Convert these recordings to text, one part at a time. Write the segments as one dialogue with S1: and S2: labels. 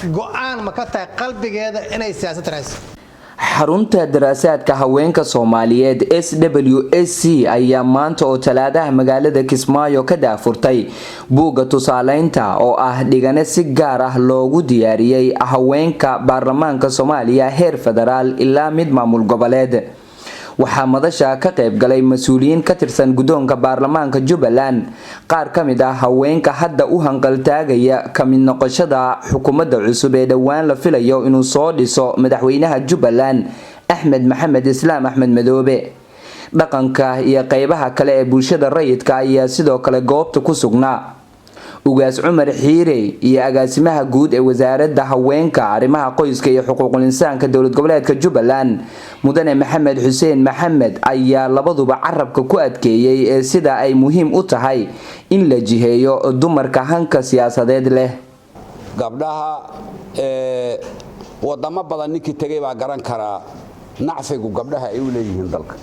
S1: go'aan ma ka tahay qalbigeeda inay siyaasad raayso
S2: Xarunta Daraasaadka Haweenka Soomaaliyeed SWSC ayaa maanta oo talaadaha magaalada Kismaayo ka daahfurtay buugga tusaaleynta oo ah dhigane si gaar ah loogu diyaariyay haweenka baarlamaanka Soomaaliya heer federaal ilaa mid maamul goboleed. waxaa madasha ka qayb galay mas'uuliyiin ka tirsan gudoonka baarlamaanka Jubbaland qaar kamid ah haweenka hadda u hanqaltaagaya kamid noqoshada xukuumadda cusub ee dhawaan la filayo inuu soo dhiso madaxweynaha Jubbaland Axmed Maxamed Islaam Axmed Madoobe. dhaqanka iyo qaybaha kale ee bulshada rayidka ayaa sidoo kale goobta ku sugnaa. ugaas Cumar Xiire iyo agaasimaha guud ee wasaaradda haweenka arrimaha qoyska iyo xuquuqul insaanka dowlad goboleedka Jubbaland mudane Maxamed Xuseen Maxamed ayaa labaduba carabka ku adkeeyay sida ay muhiim u tahay in la jiheeyo dumarka hanka siyaasadeed leh.
S3: gabdhaha wadamo badan ninkii tagay baa garan kara nacfigu gabdhaha ay u leeyihiin dalka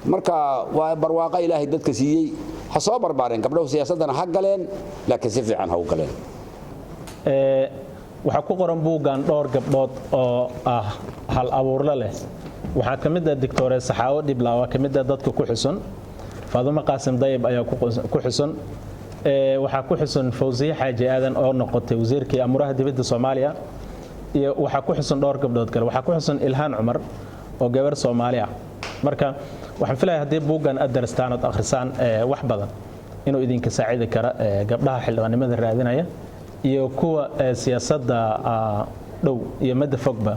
S3: marka waa barwaaqo Ilaahay dadka siiyay ha soo barbaareen gabdhaha siyaasadana ha galeen laakiin si fiican ha u galeen
S4: waxa ku qoran buugan dhowr gabdhood oo ah hal abuurla leh waxa kamid ah Dr. Saxaawo Dhiblaawa kamid ah dadka ku xusun Faaduma Qaasim Dayib ayaa ku xusun waxa ku xusun Fawziya Xaaji Aadan oo noqotay wasiirkii amuraha dibadda Soomaaliya iyo waxa ku xusun dhowr gabdhood kale waxa ku xusun Ilhaan Cumar oo gabar Soomaaliya marka waxaan filayaa hadii buugan aad darstaan oo akhrisaan wax badan inuu idinka saacidi kara gabdhaha xildhibaanimada raadinaya iyo kuwa siyaasadda dhow iyo mid fogba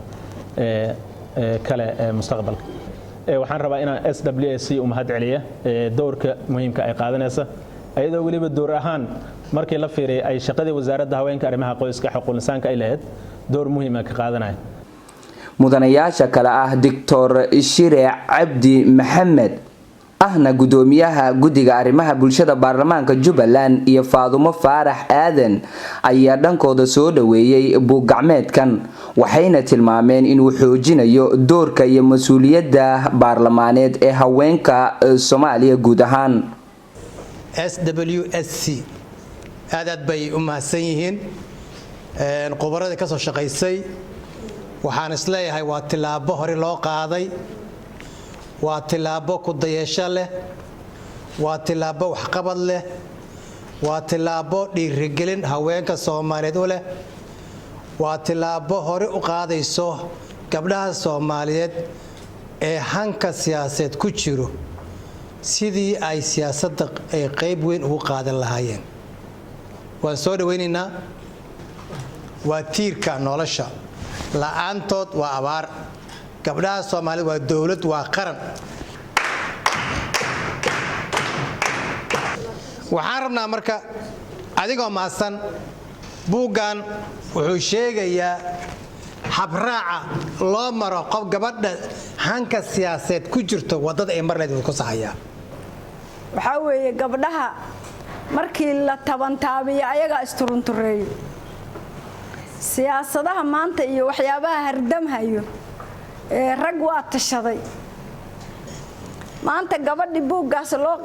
S4: kale mustaqbalka waxaan rabaa inaan SWSC u mahad celiyo doorka muhiimka ay qaadanaysa ayadoo waliba door ahaan markii la fiiriyay ay shaqadii wasaaradda haweenka arrimaha qoyska xuquuqul insaanka ay lahayd door muhiim ah ka qaadanaya
S2: mudanayaasha kale ah Dr. Shire Cabdi Maxamed ahna gudoomiyaha gudiga arrimaha bulshada baarlamaanka Jubbaland iyo Faadumo Faarax Aadan ayaa dhankooda soo dhaweeyay buug gacmeedkan waxayna tilmaameen inuu xoojinayo doorka iyo mas'uuliyadda baarlamaaneed ee haweenka Soomaaliya guud ahaan.
S1: SWSC aad bay u mahadsan yihiin qobarada ka soo shaqeysay waxaan isleeyahay waa tilaabo hore loo qaaday waa tilaabo ku dayasho leh waa tilaabo wax qabad leh waa tilaabo dhiirigelin haweenka Soomaaliyeed u leh waa tilaabo hore u qaadayso gabdhaha Soomaaliyeed ee hanka siyaasadeed ku jiro sidii ay siyaasadda ay qayb weyn ugu qaadan lahaayeen waan soo dhaweynaynaa waa tiirka nolosha la'aantood waa abaar gabdhaha Soomaaliyeed waa dawlad waa qaran waxaan rabnaa marka adigoo maasan buugan wuxuu sheegayaa habraaca loo maro qof gabadha hanka siyaasadeed ku jirto wadada ay marleed ku saxayaa
S5: waxa weeye gabdhaha markii la tabantaabiyo ayaga isturuntureeyo siyaasadaha maanta iyo waxyaabaha hardamhayo rag waa tashaday maanta gabadhi buuggaas loo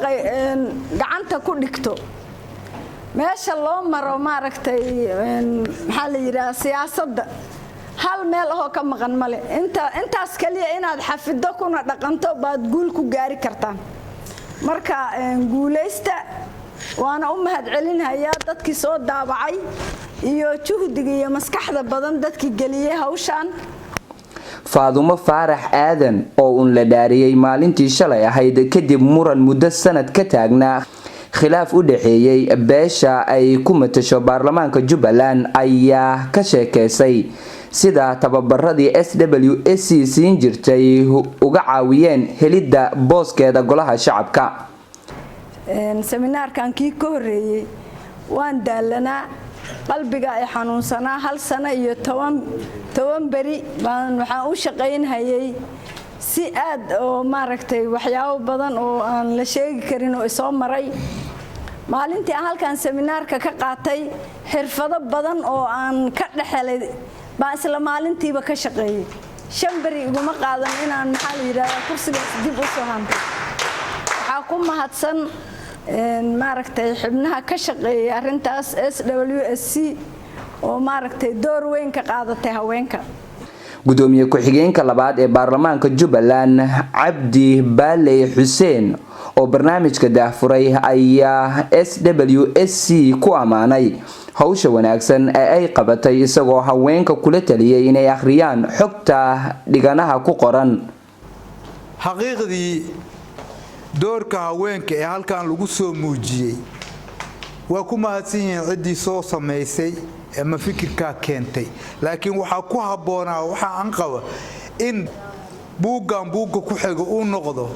S5: gacanta ku dhigto meesha loo maro maaragtay maxaa la yiraahdaa siyaasadda hal meel oo ka maqan male intaas kaliya inaad xafido kuna dhaqanto baad guul ku gaari kartaan marka guuleysta waana u mahad celinayaa dadkii soo daabacay iyo juhdiga iyo maskaxda badan dadkii galiyay hawshan.
S2: Faadumo Faarax Aadan oo la dhaariyay maalintii shalay ahayd kadib muran muddo sanad ka taagnaa khilaaf u dhaxeeyay beesha ay ku matasho baarlamaanka Jubbaland ayaa ka sheekeysay sida tababaradii SWSC siin jirtay uga caawiyeen helidda booskeeda golaha shacabka.
S5: seminaarkan kii ka horeeyay waan daalanaa qalbiga ay xanuunsanaa hal sano iyo 10 bari baan waxaan u shaqeynayay si aad oo maaragtay waxyaabo badan oo aan la sheegi karin oo soo maray maalintii aan halkan seminaarka ka qaatay xirfado badan oo aan ka dhaxelay baa isla maalintiiba ka shaqeeyay 5 bari iguma qaadan inaan maxaa la yiraahdaa kursiga dib u soo hanto waxa ku mahadsan maaragtay xubnaha ka shaqeeyay arintaas SWSC oo maaragtay door weyn ka qaadatay haweenka.
S2: gudoomiye ku-xigeenka labaad ee baarlamaanka Jubbaland Cabdi Baaley Xuseen oo barnaamijka daahfuray ayaa SWSC ku amaanay hawsha wanaagsan ee ay qabatay isagoo haweenka kula taliyay inay akhriyaan xogta dhiganaha ku qoran.
S6: xaqiiqdii doorka haweenka ee halkan lagu soo muujiyay waa ku mahadsan yihiin ciddii soo samaysay ama fikirka keentay, laakiin waxa ku habboonaa waxa aan qaba in buugga ku xigo uu noqdo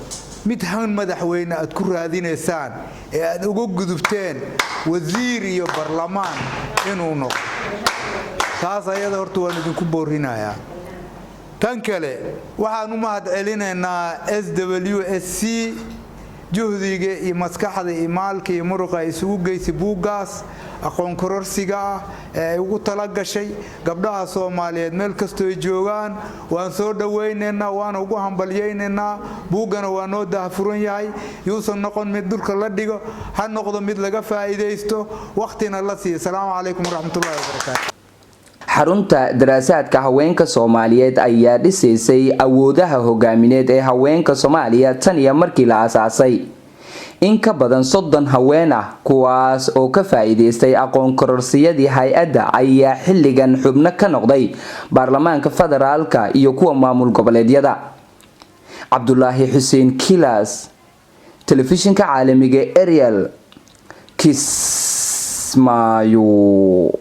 S6: mid han madaxweyne aad ku raadinaysaan ee aad uga gudubteen wasiir iyo baarlamaan inuu noqdo. taas ayada horta waan idinku boorinayaa. tan kale waxaan u mahad celinaynaa SWSC juhdiga iyo maskaxda iyo maalka iyo muruqa isugu geysay buuggaas aqoon kororsiga ee ugu tala gashay gabdhaha Soomaaliyeed meel kasta ay joogaan. waan soo dhaweynaynaa, waan ugu hambalyeynaa. buuggana waa noo daahfuran yahay, yuusan noqon mid dhulka la dhigo, ha noqdo mid laga faa'iideysto, waqtina la siiyo. Assalaamu calaykum waraxmatullaahi wabarakaatuh.
S2: Xarunta Daraasaadka Haweenka Soomaaliyeed ayaa dhisaysay awoodaha hogaamineed ee haweenka Soomaaliya tan iyo markii la aasaasay. in ka badan 30 haween ah kuwaas oo ka faa'iideystay aqoon kororsiyadii hay'adda ayaa xilligan xubno ka noqday baarlamaanka federaalka iyo kuwa maamul goboleedyada. Cabdullaahi Xuseen Kilas, telefishinka caalamiga Ariel, Kismaayo.